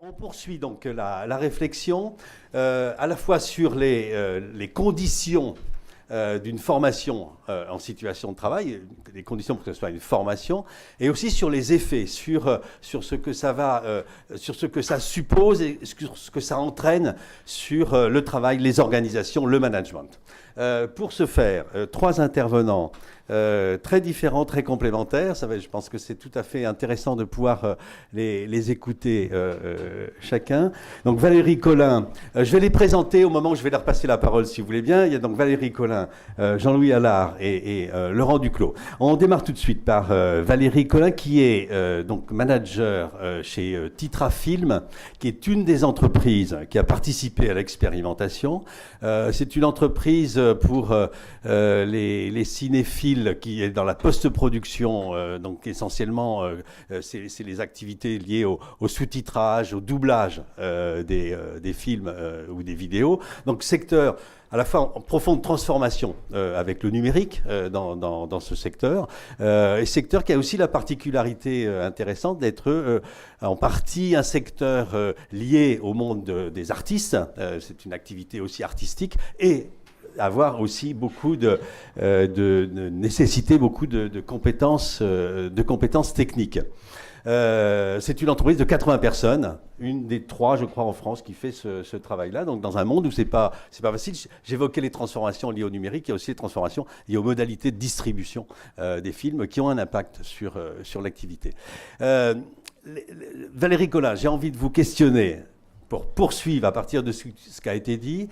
On poursuit donc la réflexion à la fois sur les conditions d'une formation en situation de travail, les conditions pour que ce soit une formation, et aussi sur les effets, sur ce que ça va, sur ce que ça suppose et sur ce que ça entraîne sur le travail, les organisations, le management. Pour ce faire, trois intervenants très différents, très complémentaires. Je pense que c'est tout à fait intéressant de pouvoir les écouter chacun. Donc Valérie Collin, je vais les présenter au moment où je vais leur passer la parole, si vous voulez bien. Il y a donc Valérie Collin, Jean-Louis Allard et Laurent Duclos. On démarre tout de suite par Valérie Collin, qui est donc manager chez Titra Film, qui est une des entreprises qui a participé à l'expérimentation. C'est une entreprise pour les cinéphiles qui est dans la post-production, donc essentiellement c'est les activités liées au sous-titrage, au doublage des films ou des vidéos. Donc secteur à la fois en profonde transformation avec le numérique dans ce secteur, et secteur qui a aussi la particularité intéressante d'être en partie un secteur lié au monde des artistes. C'est une activité aussi artistique et avoir aussi beaucoup de nécessiter beaucoup de compétences techniques. C'est une entreprise de 80 personnes, une des trois, je crois, en France qui fait ce travail-là. Donc, dans un monde où c'est pas facile, j'évoquais les transformations liées au numérique, il y a aussi les transformations liées aux modalités de distribution des films qui ont un impact sur l'activité. Valérie Collin, j'ai envie de vous questionner pour poursuivre à partir de ce qui a été dit.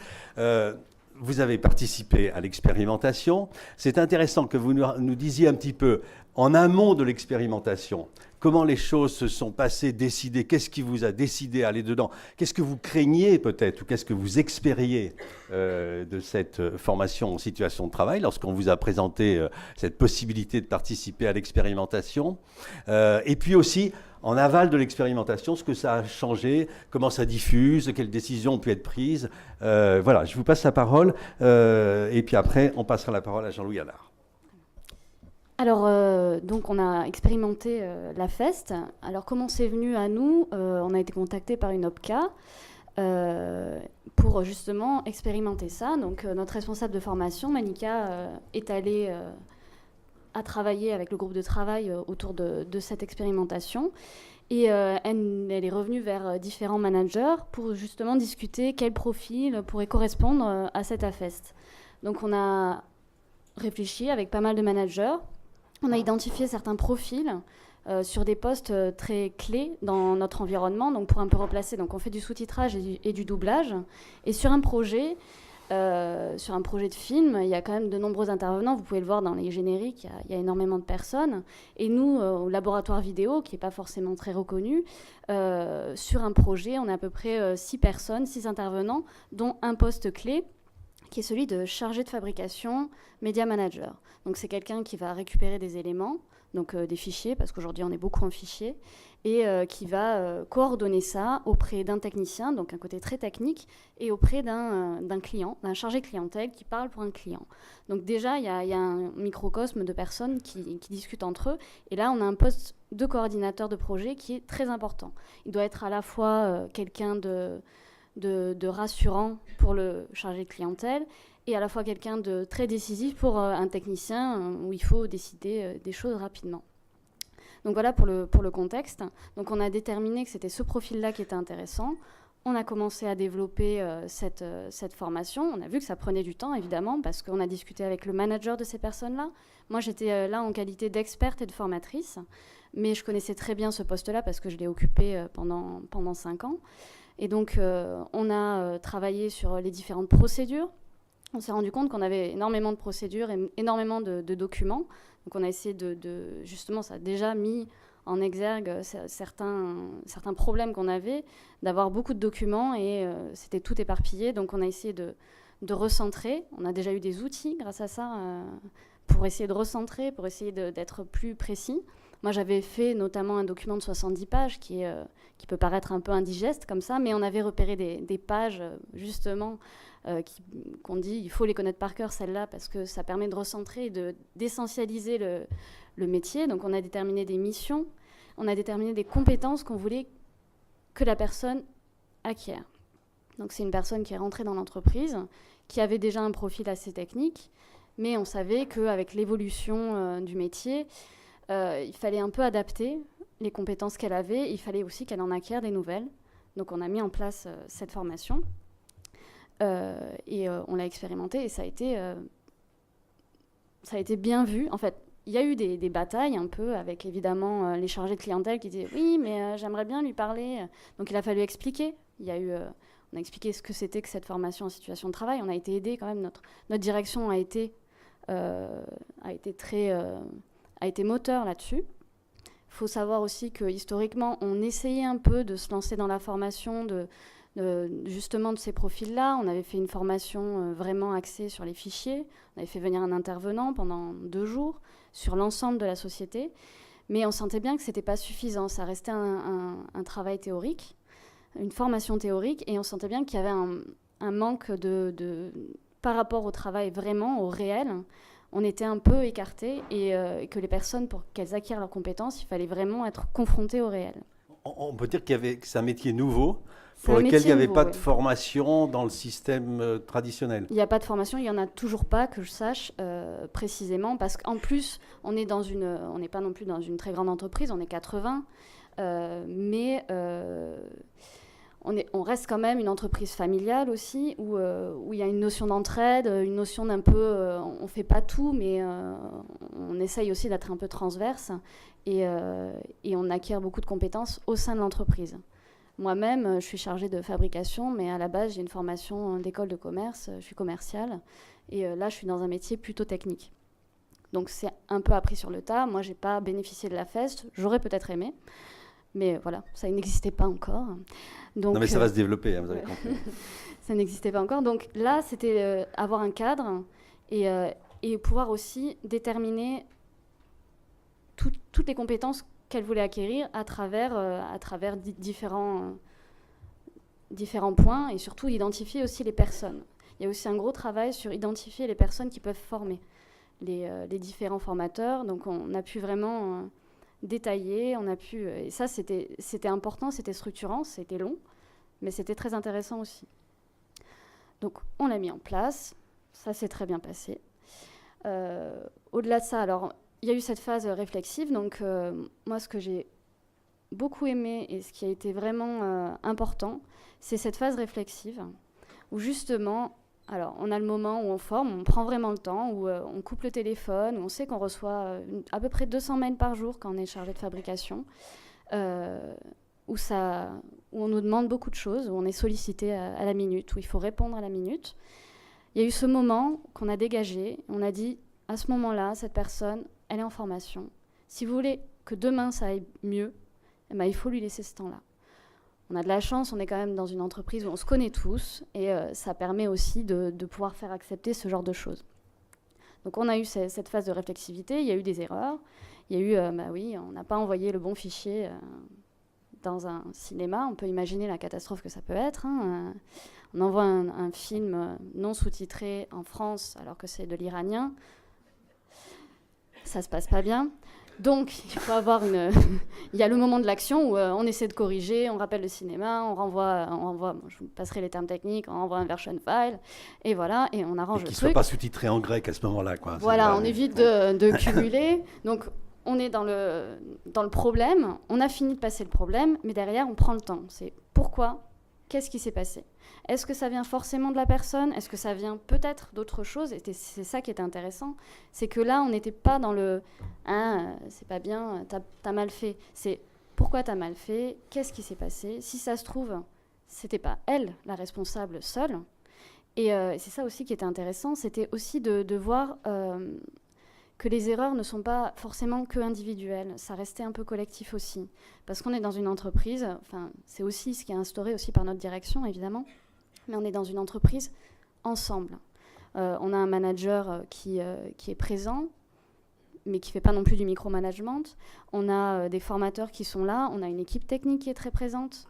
Vous avez participé à l'expérimentation. C'est intéressant que vous nous disiez un petit peu, en amont de l'expérimentation, comment les choses se sont passées, décidées, qu'est-ce qui vous a décidé à aller dedans, qu'est-ce que vous craigniez peut-être, ou qu'est-ce que vous espériez de cette formation en situation de travail lorsqu'on vous a présenté cette possibilité de participer à l'expérimentation. Et puis aussi, en aval de l'expérimentation, ce que ça a changé, comment ça diffuse, quelles décisions ont pu être prises. Voilà, je vous passe la parole. Et puis après, on passera la parole à Jean-Louis Allard. Alors, donc on a expérimenté la FEST. Alors, comment c'est venu à nous On a été contacté par une OPCA pour justement expérimenter ça. Donc, notre responsable de formation, Manika, est allée à travailler avec le groupe de travail autour de cette expérimentation. Et elle est revenue vers différents managers pour justement discuter quel profil pourrait correspondre à cette AFEST. Donc on a réfléchi avec pas mal de managers. On a identifié certains profils sur des postes très clés dans notre environnement, donc pour un peu replacer. Donc on fait du sous-titrage et du doublage. Et sur un projet de film, il y a quand même de nombreux intervenants. Vous pouvez le voir dans les génériques, il y a énormément de personnes. Et nous, au laboratoire vidéo, qui n'est pas forcément très reconnu, sur un projet, on a à peu près 6 personnes, 6 intervenants, dont un poste clé, qui est celui de chargé de fabrication Media Manager. Donc c'est quelqu'un qui va récupérer des éléments, donc des fichiers, parce qu'aujourd'hui on est beaucoup en fichiers, et qui va coordonner ça auprès d'un technicien, donc un côté très technique, et auprès d'un client, d'un chargé clientèle qui parle pour un client. Donc déjà, il y a un microcosme de personnes qui discutent entre eux, et là on a un poste de coordinateur de projet qui est très important. Il doit être à la fois quelqu'un de rassurant pour le chargé de clientèle et à la fois quelqu'un de très décisif pour un technicien où il faut décider des choses rapidement. Donc voilà pour le contexte. Donc on a déterminé que c'était ce profil-là qui était intéressant. On a commencé à développer cette formation. On a vu que ça prenait du temps, évidemment, parce qu'on a discuté avec le manager de ces personnes-là. Moi, j'étais là en qualité d'experte et de formatrice, mais je connaissais très bien ce poste-là parce que je l'ai occupé pendant 5 ans. Et donc, on a travaillé sur les différentes procédures. On s'est rendu compte qu'on avait énormément de procédures et énormément de documents. Donc, on a essayé justement, ça a déjà mis en exergue certains problèmes qu'on avait, d'avoir beaucoup de documents et c'était tout éparpillé. Donc, on a essayé de recentrer. On a déjà eu des outils grâce à ça pour essayer de recentrer, pour essayer d'être plus précis. Moi, j'avais fait notamment un document de 70 pages qui peut paraître un peu indigeste comme ça, mais on avait repéré des pages, justement, qu'on dit il faut les connaître par cœur, celles-là, parce que ça permet de recentrer et d'essentialiser le métier. Donc, on a déterminé des missions, on a déterminé des compétences qu'on voulait que la personne acquiert. Donc c'est une personne qui est rentrée dans l'entreprise, qui avait déjà un profil assez technique, mais on savait qu'avec l'évolution du métier, il fallait un peu adapter les compétences qu'elle avait, il fallait aussi qu'elle en acquiert des nouvelles. Donc on a mis en place cette formation et on l'a expérimentée et ça a été bien vu. En fait, il y a eu des batailles un peu avec évidemment les chargés de clientèle qui disaient oui, mais j'aimerais bien lui parler. Donc il a fallu expliquer. On a expliqué ce que c'était que cette formation en situation de travail. On a été aidés quand même. Notre direction a été moteur là-dessus. Il faut savoir aussi que historiquement, on essayait un peu de se lancer dans la formation justement de ces profils-là. On avait fait une formation vraiment axée sur les fichiers. On avait fait venir un intervenant pendant 2 jours sur l'ensemble de la société. Mais on sentait bien que ce n'était pas suffisant. Ça restait un travail théorique, une formation théorique, et on sentait bien qu'il y avait un manque par rapport au travail vraiment, au réel. On était un peu écartés et que les personnes, pour qu'elles acquièrent leurs compétences, il fallait vraiment être confrontées au réel. On peut dire que c'est un métier nouveau pour lequel il n'y avait pas de formation dans le système traditionnel. Il n'y a pas de formation, il n'y en a toujours pas, que je sache précisément, parce qu'en plus, on n'est pas non plus dans une très grande entreprise, on est 80, mais on reste quand même une entreprise familiale aussi, où il y a une notion d'entraide, une notion d'un peu... on ne fait pas tout, mais on essaye aussi d'être un peu transverse, et on acquiert beaucoup de compétences au sein de l'entreprise. Moi-même, je suis chargée de fabrication, mais à la base, j'ai une formation d'école de commerce, je suis commerciale, et là, je suis dans un métier plutôt technique. Donc c'est un peu appris sur le tas. Moi, je n'ai pas bénéficié de la FEST, j'aurais peut-être aimé, mais voilà, ça n'existait pas encore. Donc, non, mais ça va se développer, hein, vous avez compris. Ça n'existait pas encore. Donc là, c'était avoir un cadre et pouvoir aussi déterminer toutes les compétences qu'elle voulait acquérir à travers différents points, et surtout identifier aussi les personnes. Il y a aussi un gros travail sur identifier les personnes qui peuvent former les différents formateurs. Donc on a pu vraiment... détaillé, et ça c'était important, c'était structurant, c'était long, mais c'était très intéressant aussi. Donc on l'a mis en place, ça s'est très bien passé. Au-delà de ça, alors il y a eu cette phase réflexive, donc moi ce que j'ai beaucoup aimé et ce qui a été vraiment important, c'est cette phase réflexive où justement, alors on a le moment où on forme, on prend vraiment le temps, où on coupe le téléphone, où on sait qu'on reçoit à peu près 200 mails par jour quand on est chargé de fabrication, où on nous demande beaucoup de choses, où on est sollicité à la minute, où il faut répondre à la minute. Il y a eu ce moment qu'on a dégagé, on a dit, à ce moment-là, cette personne, elle est en formation. Si vous voulez que demain ça aille mieux, eh ben, il faut lui laisser ce temps-là. On a de la chance, on est quand même dans une entreprise où on se connaît tous, et ça permet aussi de pouvoir faire accepter ce genre de choses. Donc on a eu cette phase de réflexivité, il y a eu des erreurs, il y a eu, on n'a pas envoyé le bon fichier dans un cinéma, on peut imaginer la catastrophe que ça peut être. On envoie un film non sous-titré en France alors que c'est de l'iranien, ça se passe pas bien. Donc, il faut avoir il y a le moment de l'action où on essaie de corriger, on rappelle le cinéma, on renvoie, je vous passerai les termes techniques, on renvoie un version file, et voilà, et on arrange le truc. Qu'il ne soit pas sous-titré en grec à ce moment-là, quoi. Voilà, on évite de cumuler. Donc, on est dans le problème, on a fini de passer le problème, mais derrière, on prend le temps. C'est pourquoi, qu'est-ce qui s'est passé ? Est-ce que ça vient forcément de la personne ? Est-ce que ça vient peut-être d'autre chose ? Et c'est ça qui était intéressant. C'est que là, on n'était pas dans le « Ah, c'est pas bien, t'as mal fait ». C'est « Pourquoi t'as mal fait ? Qu'est-ce qui s'est passé ?» Si ça se trouve, c'était pas elle, la responsable, seule. Et c'est ça aussi qui était intéressant. C'était aussi de voir que les erreurs ne sont pas forcément que individuelles. Ça restait un peu collectif aussi. Parce qu'on est dans une entreprise, enfin, c'est aussi ce qui est instauré aussi par notre direction, évidemment. Mais on est dans une entreprise ensemble. On a un manager qui est présent, mais qui ne fait pas non plus du micromanagement. On a des formateurs qui sont là, on a une équipe technique qui est très présente.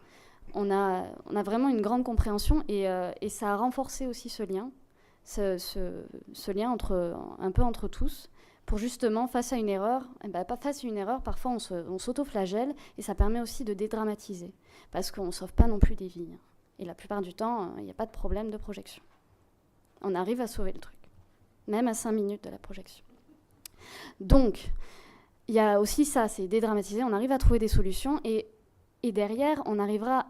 On a vraiment une grande compréhension et ça a renforcé aussi ce lien, ce lien un peu entre tous, pour justement, face à une erreur, pas face à une erreur, parfois on s'auto-flagelle, et ça permet aussi de dédramatiser, parce qu'on ne sauve pas non plus des vies. Et la plupart du temps, il n'y a pas de problème de projection. On arrive à sauver le truc, même à 5 minutes de la projection. Donc, il y a aussi ça, c'est dédramatiser, on arrive à trouver des solutions, et derrière, on arrivera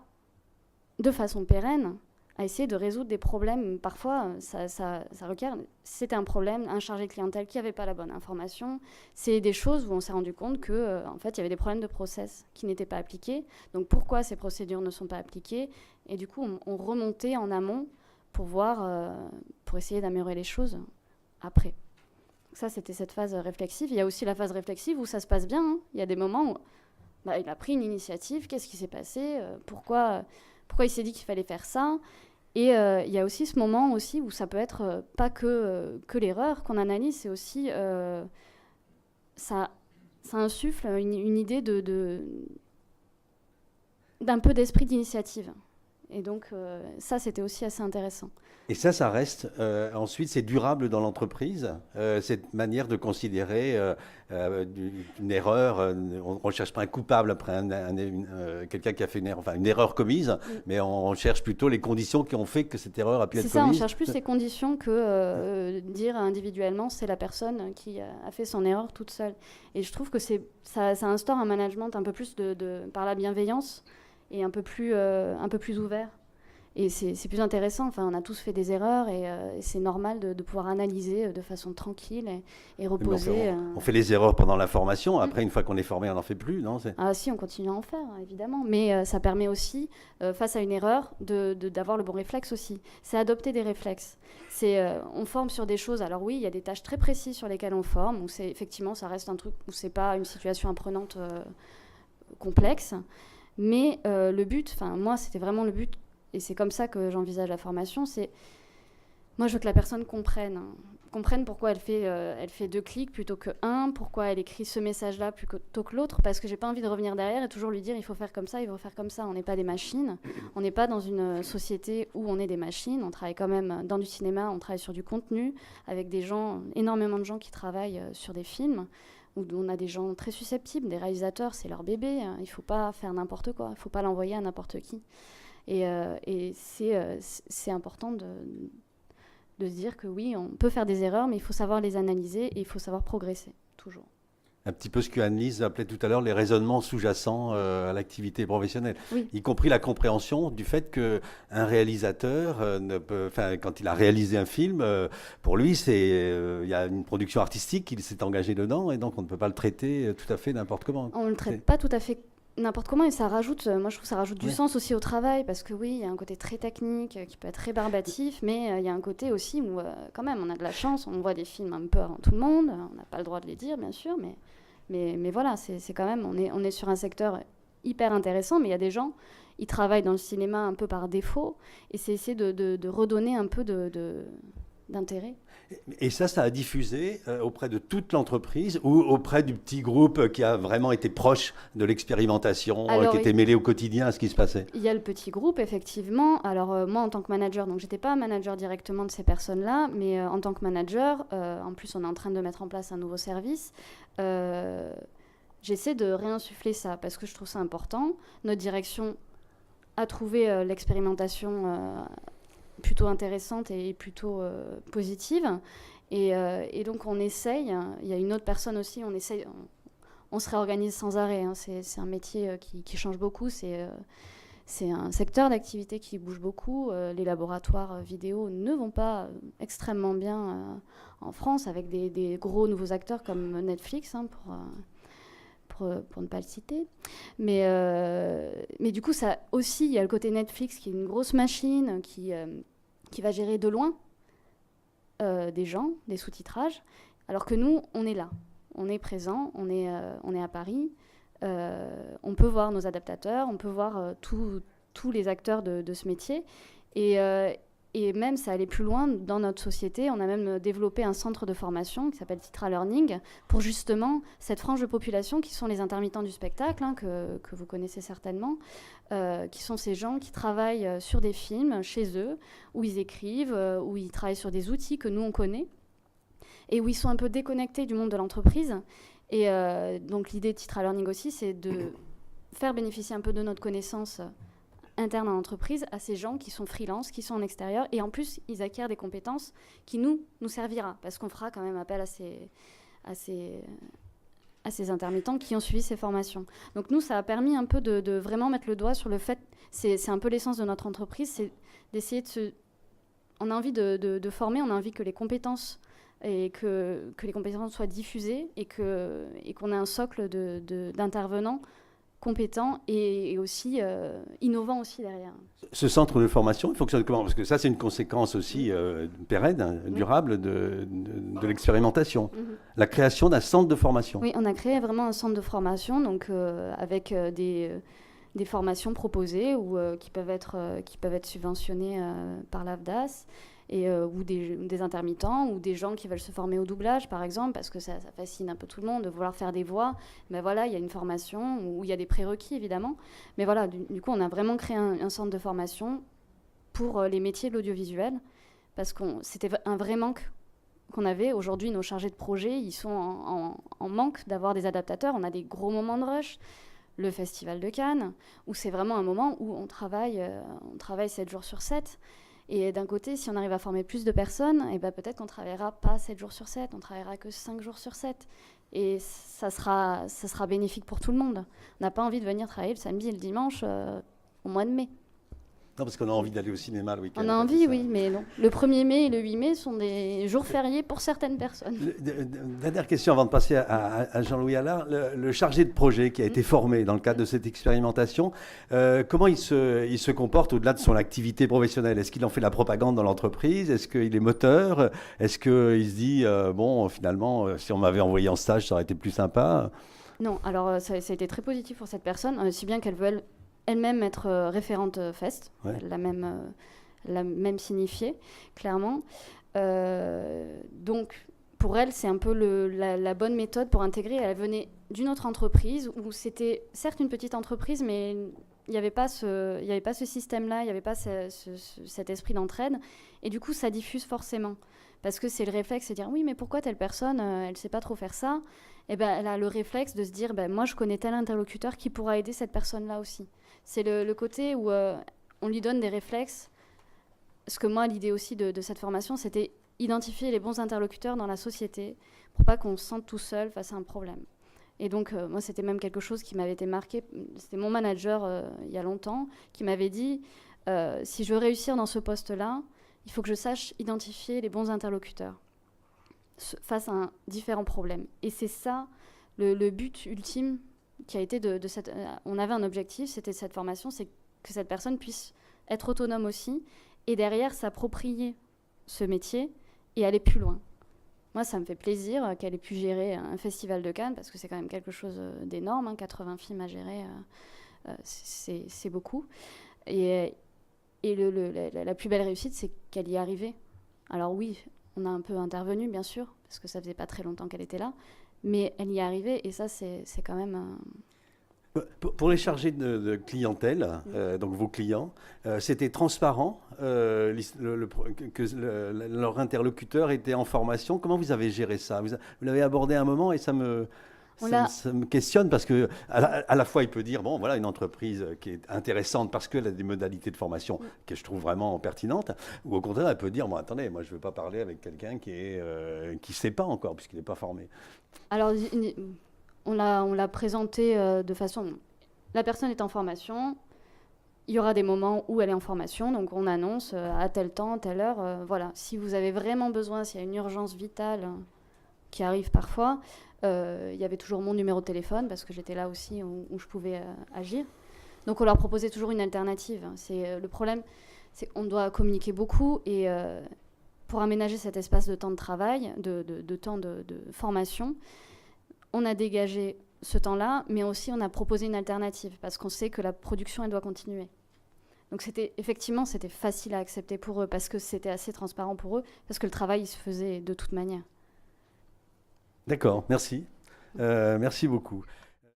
de façon pérenne à essayer de résoudre des problèmes. Parfois, ça requiert, c'était un problème, un chargé de clientèle qui n'avait pas la bonne information. C'est des choses où on s'est rendu compte qu'en fait, il y avait des problèmes de process qui n'étaient pas appliqués. Donc, pourquoi ces procédures ne sont pas appliquées? Et du coup, on remontait en amont pour voir, pour essayer d'améliorer les choses après. Ça, c'était cette phase réflexive. Il y a aussi la phase réflexive où ça se passe bien. Hein. Il y a des moments où il a pris une initiative. Qu'est-ce qui s'est passé? Pourquoi il s'est dit qu'il fallait faire ça? Et il y a aussi ce moment aussi où ça peut être pas que l'erreur qu'on analyse, c'est aussi ça insuffle une idée d'un peu d'esprit d'initiative. Et donc ça, c'était aussi assez intéressant. Et ça reste, ensuite, c'est durable dans l'entreprise, cette manière de considérer une erreur. On ne recherche pas un coupable après quelqu'un qui a fait une erreur commise, mais on cherche plutôt les conditions qui ont fait que cette erreur a pu être commise. C'est ça, on cherche plus les conditions que dire individuellement c'est la personne qui a fait son erreur toute seule. Et je trouve que ça instaure un management un peu plus par la bienveillance et un peu plus ouvert. Et c'est plus intéressant. Enfin, on a tous fait des erreurs et c'est normal de pouvoir analyser de façon tranquille et reposer. On fait les erreurs pendant la formation. Après, une fois qu'on est formé, on n'en fait plus, non? Ah si, on continue à en faire, évidemment. Mais ça permet aussi, face à une erreur, d'avoir le bon réflexe aussi. C'est adopter des réflexes. On forme sur des choses. Alors oui, il y a des tâches très précises sur lesquelles on forme. Où effectivement, ça reste un truc où c'est pas une situation apprenante complexe. Mais le but, moi, c'était vraiment le but. Et c'est comme ça que j'envisage la formation. Moi, je veux que la personne comprenne pourquoi elle fait 2 clics plutôt que 1, pourquoi elle écrit ce message-là plutôt que l'autre, parce que j'ai pas envie de revenir derrière et toujours lui dire il faut faire comme ça, il faut faire comme ça. On n'est pas des machines. On n'est pas dans une société où on est des machines. On travaille quand même dans du cinéma, on travaille sur du contenu avec énormément de gens qui travaillent sur des films. Où on a des gens très susceptibles, des réalisateurs, c'est leur bébé. Il ne faut pas faire n'importe quoi, il ne faut pas l'envoyer à n'importe qui. Et c'est important de se dire que oui, on peut faire des erreurs, mais il faut savoir les analyser et il faut savoir progresser, toujours. Un petit peu ce que Anne-Lise appelait tout à l'heure les raisonnements sous-jacents à l'activité professionnelle, oui. Y compris la compréhension du fait qu'un réalisateur, quand il a réalisé un film, pour lui, il y a une production artistique, il s'est engagé dedans, et donc on ne peut pas le traiter tout à fait n'importe comment. On ne le traite pas tout à fait n'importe comment, et ça rajoute, moi je trouve que ça rajoute du sens aussi au travail, parce que oui, il y a un côté très technique qui peut être rébarbatif, mais il y a un côté aussi où quand même on a de la chance, on voit des films un peu avant tout le monde, on n'a pas le droit de les dire bien sûr, mais voilà, c'est quand même, on est sur un secteur hyper intéressant, mais il y a des gens, ils travaillent dans le cinéma un peu par défaut, et c'est essayer de redonner un peu d'intérêt. Et ça a diffusé auprès de toute l'entreprise ou auprès du petit groupe qui a vraiment été proche de l'expérimentation, qui était mêlé au quotidien à ce qui se passait? Il y a le petit groupe, effectivement. Alors moi, en tant que manager, donc j'étais pas manager directement de ces personnes-là, mais en tant que manager, en plus on est en train de mettre en place un nouveau service, j'essaie de réinsuffler ça parce que je trouve ça important. Notre direction a trouvé l'expérimentation plutôt intéressante et plutôt positive. Et donc on essaye, il y a une autre personne aussi, on se réorganise sans arrêt. Hein. C'est un métier qui change beaucoup, c'est un secteur d'activité qui bouge beaucoup. Les laboratoires vidéo ne vont pas extrêmement bien en France, avec des gros nouveaux acteurs comme Netflix, hein, pour ne pas le citer. Mais du coup, ça aussi, il y a le côté Netflix qui est une grosse machine qui va gérer de loin des gens, des sous-titrages, alors que nous, on est là. On est présent, on est à Paris. On peut voir nos adaptateurs, on peut voir tous les acteurs de ce métier. Et même, ça allait plus loin dans notre société. On a même développé un centre de formation qui s'appelle Titra Learning pour justement cette frange de population qui sont les intermittents du spectacle, hein, que vous connaissez certainement, qui sont ces gens qui travaillent sur des films chez eux, où ils écrivent, où ils travaillent sur des outils que nous, on connaît. et où ils sont un peu déconnectés du monde de l'entreprise. Et donc l'idée de Titra Learning aussi, c'est de faire bénéficier un peu de notre connaissance interne à l'entreprise à ces gens qui sont freelance, qui sont en extérieur, et en plus ils acquièrent des compétences qui nous servira, parce qu'on fera quand même appel à ces intermittents qui ont suivi ces formations. Donc nous, ça a permis un peu de vraiment mettre le doigt sur le fait, c'est un peu l'essence de notre entreprise, c'est d'essayer on a envie de former, on a envie que les compétences et que les compétences soient diffusées et qu'on ait un socle d'intervenants compétents et aussi innovants aussi derrière. Ce centre de formation, il fonctionne comment? Parce que ça, c'est une conséquence aussi pérenne, durable de l'expérimentation. La création d'un centre de formation. Oui, on a créé vraiment un centre de formation, donc avec des formations proposées qui peuvent être subventionnées par l'AFDAS. Ou des intermittents, ou des gens qui veulent se former au doublage, par exemple, parce que ça fascine un peu tout le monde de vouloir faire des voix. Mais voilà, il y a une formation où il y a des prérequis, évidemment. Mais voilà, du coup, on a vraiment créé un centre de formation pour les métiers de l'audiovisuel, parce que c'était un vrai manque qu'on avait. Aujourd'hui, nos chargés de projet, ils sont en manque d'avoir des adaptateurs. On a des gros moments de rush. Le Festival de Cannes, où c'est vraiment un moment où on travaille 7 jours sur 7. Et d'un côté, si on arrive à former plus de personnes, et ben peut-être qu'on ne travaillera pas 7 jours sur 7, on ne travaillera que 5 jours sur 7. Et ça sera bénéfique pour tout le monde. On n'a pas envie de venir travailler le samedi et le dimanche au mois de mai. Non, parce qu'on a envie d'aller au cinéma le week-end. On a envie, oui, mais non. Le 1er mai et le 8 mai sont des jours fériés pour certaines personnes. Dernière question avant de passer à Jean-Louis Allard. Le chargé de projet qui a été formé dans le cadre de cette expérimentation, comment il se comporte au-delà de son activité professionnelle? Est-ce qu'il en fait la propagande dans l'entreprise? Est-ce qu'il est moteur? Est-ce qu'il se dit, bon, finalement, si on m'avait envoyé en stage, ça aurait été plus sympa? Non, alors ça a été très positif pour cette personne, si bien qu'elle veut elle-même être référente FEST, ouais. Elle l'a même signifié, clairement. Donc, pour elle, c'est un peu la bonne méthode pour intégrer. Elle venait d'une autre entreprise où c'était certes une petite entreprise, mais il n'y avait pas ce système-là, il n'y avait pas cet esprit d'entraide. Et du coup, ça diffuse forcément. Parce que c'est le réflexe, c'est de dire, oui, mais pourquoi telle personne, elle ne sait pas trop faire ça? Et ben, elle a le réflexe de se dire, moi, je connais tel interlocuteur qui pourra aider cette personne-là aussi. C'est le côté où on lui donne des réflexes. Parce que moi, l'idée aussi de cette formation, c'était identifier les bons interlocuteurs dans la société pour pas qu'on se sente tout seul face à un problème. Et donc, moi, c'était même quelque chose qui m'avait été marqué. C'était mon manager, il y a longtemps, qui m'avait dit, si je veux réussir dans ce poste-là, il faut que je sache identifier les bons interlocuteurs face à différents problèmes. Et c'est ça, le but ultime qui a été de cette... on avait un objectif, c'était cette formation, c'est que cette personne puisse être autonome aussi, et derrière s'approprier ce métier et aller plus loin. Moi, ça me fait plaisir qu'elle ait pu gérer un festival de Cannes, parce que c'est quand même quelque chose d'énorme, 80 films à gérer, c'est beaucoup. Et la plus belle réussite, c'est qu'elle y est arrivée. Alors oui, on a un peu intervenu, bien sûr, parce que ça faisait pas très longtemps qu'elle était là, mais elle y est arrivée, et ça, c'est quand même... Pour les chargés de clientèle, donc vos clients, c'était transparent que leur interlocuteur était en formation. Comment vous avez géré ça? Vous l'avez abordé à un moment et ça me questionne parce que à la fois il peut dire bon voilà une entreprise qui est intéressante parce qu'elle a des modalités de formation que je trouve vraiment pertinentes, ou au contraire elle peut dire bon attendez, moi je veux pas parler avec quelqu'un qui sait pas encore puisqu'il n'est pas formé. Alors on l'a présenté de façon... La personne est en formation, il y aura des moments où elle est en formation, donc on annonce à tel temps, telle heure, voilà. Si vous avez vraiment besoin, s'il y a une urgence vitale qui arrive parfois, il y avait toujours mon numéro de téléphone, parce que j'étais là aussi où je pouvais agir. Donc on leur proposait toujours une alternative. Le problème, c'est qu'on doit communiquer beaucoup, et pour aménager cet espace de temps de travail, de temps de formation, on a dégagé ce temps-là, mais aussi on a proposé une alternative, parce qu'on sait que la production, elle doit continuer. Donc c'était facile à accepter pour eux, parce que c'était assez transparent pour eux, parce que le travail, il se faisait de toute manière. D'accord, merci. Merci beaucoup.